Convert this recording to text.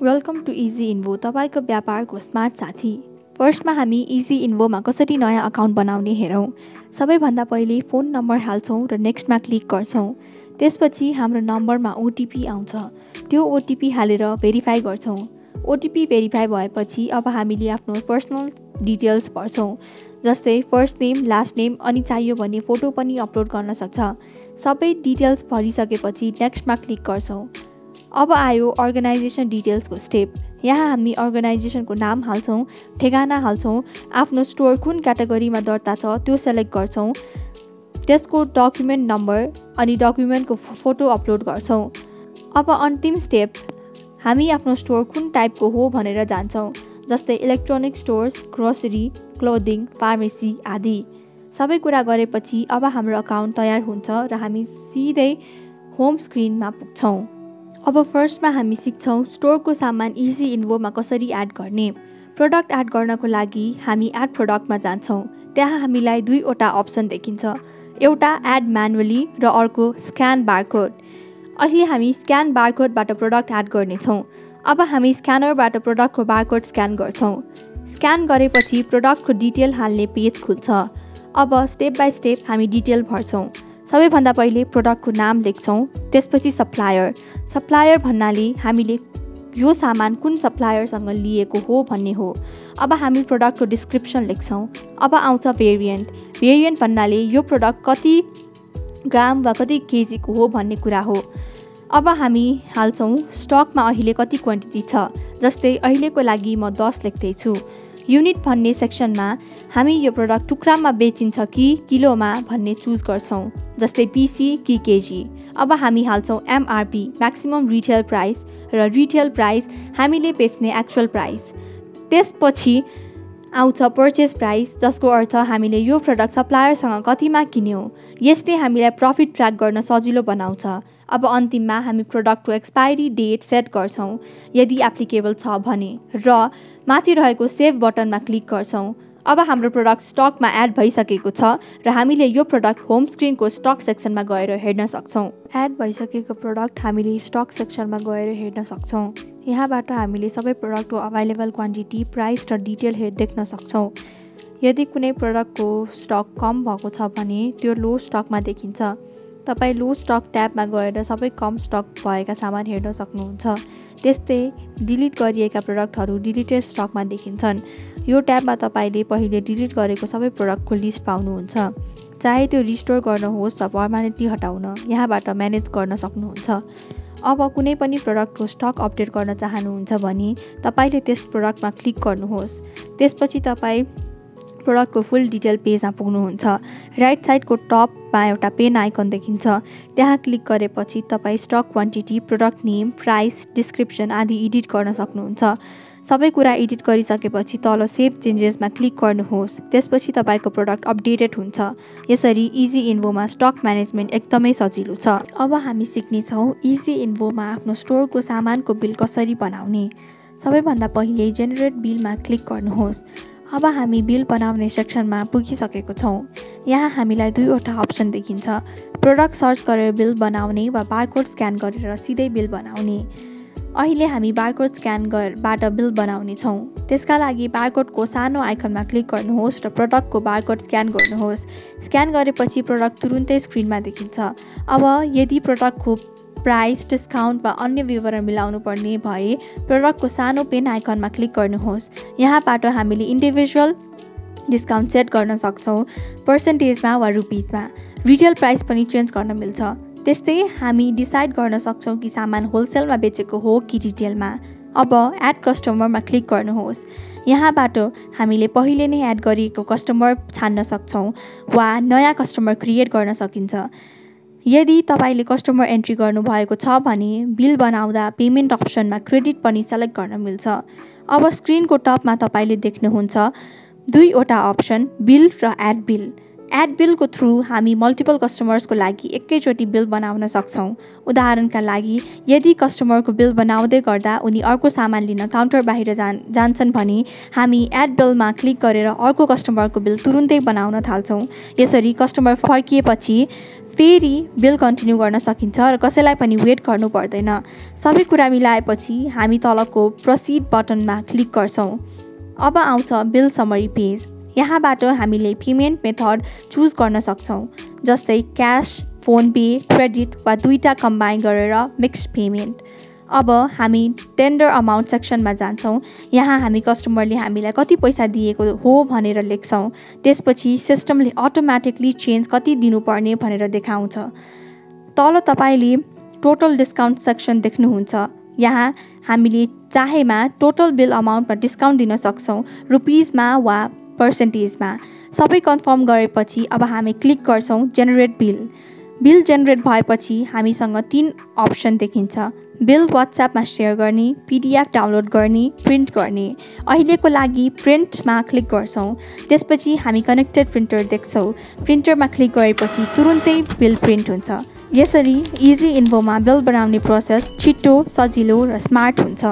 Welcome to easy इन्भो, तपाईँको व्यापारको smart साथी। फर्स्टमा हामी इजी इन्भोमा कसरी नयाँ अकाउन्ट बनाउने हेरौँ। सबैभन्दा पहिले फोन नम्बर हाल्छौँ र नेक्स्टमा क्लिक गर्छौँ। त्यसपछि हाम्रो नम्बरमा ओटिपी आउँछ। त्यो ओटिपी हालेर भेरिफाई गर्छौँ। ओटिपी भेरिफाई भएपछि अब हामीले आफ्नो पर्सनल डिटेल्स भर्छौँ, जस्तै फर्स्ट नेम, लास्ट नेम, अनि चाहियो भने फोटो पनि अपलोड गर्न सक्छ। सबै डिटेल्स भरिसकेपछि नेक्स्टमा क्लिक गर्छौँ। अब आयो अर्गनाइजेसन डिटेल्सको स्टेप। यहाँ हामी अर्गनाइजेसनको नाम हाल्छौँ, ठेगाना हाल्छौँ, आफ्नो स्टोर कुन क्याटेगोरीमा दर्ता छ त्यो सेलेक्ट गर्छौँ, त्यसको डकुमेन्ट नम्बर अनि डकुमेन्टको फोटो अपलोड गर्छौँ। अब अन्तिम स्टेप, हामी आफ्नो स्टोर कुन टाइपको हो भनेर जान्छौँ, जस्तै electronic stores, grocery, clothing, pharmacy आदि। सबै कुरा गरेपछि अब हाम्रो अकाउन्ट तयार हुन्छ र हामी सिधै होम स्क्रिनमा पुग्छौँ। अब फर्स्टमा हामी सिक्छौँ स्टोरको सामान इजी इन्भोमा कसरी एड गर्ने। प्रोडक्ट एड गर्नको लागि हामी एड प्रोडक्टमा जान्छौँ। त्यहाँ हामीलाई दुईवटा अप्सन देखिन्छ, एउटा एड म्यानुअली र अर्को स्क्यान बारकोड। अहिले हामी स्क्यान बारकोडबाट प्रोडक्ट एड गर्नेछौँ। अब हामी स्क्यानरबाट प्रोडक्टको बारकोड स्क्यान गर्छौँ। स्क्यान गरेपछि प्रोडक्टको डिटेल हाल्ने पेज खुल्छ। अब स्टेप बाई स्टेप हामी डिटेल भर्छौँ। सबैभन्दा पहिले प्रोडक्टको नाम लेख्छौँ, त्यसपछि सप्लायर भन्नाले हामीले यो सामान कुन सप्लायरसँग लिएको हो भन्ने हो। अब हामी प्रोडक्टको डिस्क्रिप्सन लेख्छौँ। अब आउँछ भेरिएन्ट भन्नाले यो प्रोडक्ट कति ग्राम वा कति केजीको हो भन्ने कुरा हो। अब हामी हाल्छौँ स्टकमा अहिले कति क्वान्टिटी छ, जस्तै अहिलेको लागि म 10 लेख्दैछु। युनिट भन्ने सेक्सनमा हामी यो प्रोडक्ट टुक्रामा बेचिन्छ कि किलोमा भन्ने चुज गर्छौँ, जस्तै पिसी कि केजी। अब हामी हाल्छौँ एमआरपी, म्याक्सिमम रिटेल प्राइस, र रिटेल प्राइस हामीले बेच्ने एक्चुअल प्राइस। त्यसपछि आउँछ पर्चेस प्राइस, जसको अर्थ हामीले यो प्रोडक्ट सप्लायरसँग कतिमा किन्यौँ। यसले हामीलाई प्रफिट ट्र्याक गर्न सजिलो बनाउँछ। अब अन्तिममा हामी प्रोडक्टको एक्सपायरी डेट सेट गर्छौँ यदि एप्लिकेबल छ भने, र माथि रहेको सेभ बटनमा क्लिक गर्छौँ। अब हाम्रो प्रोडक्ट स्टकमा एड भइसकेको छ र हामीले यो प्रोडक्ट होम स्क्रिनको स्टक सेक्सनमा गएर हेर्न सक्छौँ। एड भइसकेको प्रोडक्ट हामीले स्टक सेक्सनमा गएर हेर्न सक्छौँ। यहाँबाट हामीले सबै प्रोडक्टको अभाइलेबल क्वान्टिटी, प्राइस र डिटेल देख्न सक्छौँ। यदि कुनै प्रोडक्टको स्टक कम भएको छ भने त्यो लो स्टकमा देखिन्छ। तपाईँ लो स्टक ट्याबमा गएर सबै कम स्टक भएका सामान हेर्न सक्नुहुन्छ। त्यस्तै डिलिट गरिएका प्रोडक्टहरू डिलिटेड स्टकमा देखिन्छन्। यो ट्याबमा तपाईँले पहिले डिलिट गरेको सबै प्रोडक्टको लिस्ट पाउनुहुन्छ। चाहे त्यो रिस्टोर गर्नुहोस् वा पर्मानेन्टली हटाउन, यहाँबाट म्यानेज गर्न सक्नुहुन्छ। अब कुनै पनि प्रोडक्टको स्टक अपडेट गर्न चाहनुहुन्छ भने तपाईँले त्यस प्रोडक्टमा क्लिक गर्नुहोस्। त्यसपछि तपाईँ प्रोडक्टको फुल डिटेल पेजमा पुग्नुहुन्छ। राइट साइडको टपमा एउटा पेन आइकन देखिन्छ। त्यहाँ क्लिक गरेपछि तपाईँ stock quantity, product name, price, description आदि एडिट गर्न सक्नुहुन्छ। सबै कुरा एडिट गरिसकेपछि तल सेभ चेन्जेसमा क्लिक गर्नुहोस्। त्यसपछि तपाईँको प्रोडक्ट अपडेटेड हुन्छ। यसरी इजी इन्भोमा स्टक म्यानेजमेन्ट एकदमै सजिलो छ। अब हामी सिक्नेछौँ इजी इन्भोमा आफ्नो स्टोरको सामानको बिल कसरी बनाउने। सबैभन्दा पहिले जेनेरेट बिलमा क्लिक गर्नुहोस्। अब हामी बिल बनाउने सेक्सनमा पुगिसकेको छौँ। यहाँ हामीलाई दुईवटा अप्सन देखिन्छ, प्रोडक्ट सर्च गरेर बिल बनाउने वा बारकोड स्क्यान गरेर सिधै बिल बनाउने। अहिले हामी बारकोड स्क्यानबाट बिल बनाउने छौँ। त्यसका लागि बारकोडको सानो आइकनमा क्लिक गर्नुहोस् र प्रोडक्टको बारकोड स्क्यान गर्नुहोस्। स्क्यान गरेपछि प्रोडक्ट तुरुन्तै स्क्रिनमा देखिन्छ। अब यदि प्रोडक्टको प्राइस, डिस्काउन्ट वा अन्य विवरण मिलाउनु पर्ने भए प्रोडक्टको सानो पेन आइकनमा क्लिक गर्नुहोस्। यहाँबाट हामीले इन्डिभिजुअल डिस्काउन्ट सेट गर्न सक्छौँ, पर्सेन्टेजमा वा रुपिजमा। रिटेल प्राइस पनि चेन्ज गर्न मिल्छ। त्यस्तै हामी डिसाइड गर्न सक्छौँ कि सामान होलसेलमा बेचेको हो कि रिटेलमा। अब एड कस्टमरमा क्लिक गर्नुहोस्। यहाँबाट हामीले पहिले नै एड गरिएको कस्टमर छान्न सक्छौँ वा नयाँ कस्टमर क्रिएट गर्न सकिन्छ। यदि तपाईँले कस्टमर एन्ट्री गर्नुभएको छ भने बिल बनाउँदा पेमेन्ट अप्सनमा क्रेडिट पनि सेलेक्ट गर्न मिल्छ। अब स्क्रिनको टपमा तपाईँले देख्नुहुन्छ दुईवटा अप्सन, बिल र एड बिल। एड बिलको थ्रु हामी मल्टिपल कस्टमर्सको लागि एकैचोटि बिल बनाउन सक्छौँ। उदाहरणका लागि यदि कस्टमरको बिल बनाउँदै गर्दा उनी अर्को सामान लिन काउन्टर बाहिर जान्छन् भने हामी एड बिलमा क्लिक गरेर अर्को कस्टमरको बिल तुरुन्तै बनाउन थाल्छौँ। यसरी कस्टमर फर्किएपछि फेरि बिल कन्टिन्यू गर्न सकिन्छ र कसैलाई पनि वेट गर्नु पर्दैन। सबै कुरा मिलाएपछि हामी तलको प्रोसिड बटनमा क्लिक गर्छौँ। अब आउँछ बिल समरी पेज। यहाँबाट हामीले पेमेन्ट मेथड चुज गर्न सक्छौँ, जस्तै क्यास, फोन पे, क्रेडिट वा दुईटा कम्बाइन गरेर मिक्स पेमेन्ट। अब हामी टेन्डर अमाउन्ट सेक्सनमा जान्छौँ। यहाँ हामी कस्टमरले हामीलाई कति पैसा दिएको हो भनेर लेख्छौँ। त्यसपछि सिस्टमले अटोमेटिकली चेन्ज कति दिनुपर्ने भनेर देखाउँछ। तल तपाईँले टोटल डिस्काउन्ट सेक्सन देख्नुहुन्छ। यहाँ हामीले चाहेमा टोटल बिल अमाउन्टमा डिस्काउन्ट दिन सक्छौँ, रुपिजमा वा पर्सेन्टेजमा। सबै कन्फर्म गरेपछि अब हामी क्लिक गर्छौँ जेनेरेट बिल। बिल जेनेरेट भएपछि हामीसँग 3 अप्सन देखिन्छ। बिल वाट्सएपमा सेयर गर्ने, PDF डाउनलोड गर्ने, प्रिन्ट गर्ने। अहिलेको लागि प्रिन्टमा क्लिक गर्छौँ। त्यसपछि हामी कनेक्टेड प्रिन्टर देख्छौँ। प्रिन्टरमा क्लिक गरेपछि तुरुन्तै बिल प्रिन्ट हुन्छ। यसरी इजी इन्भोमा बिल बनाउने प्रोसेस छिटो, सजिलो र स्मार्ट हुन्छ।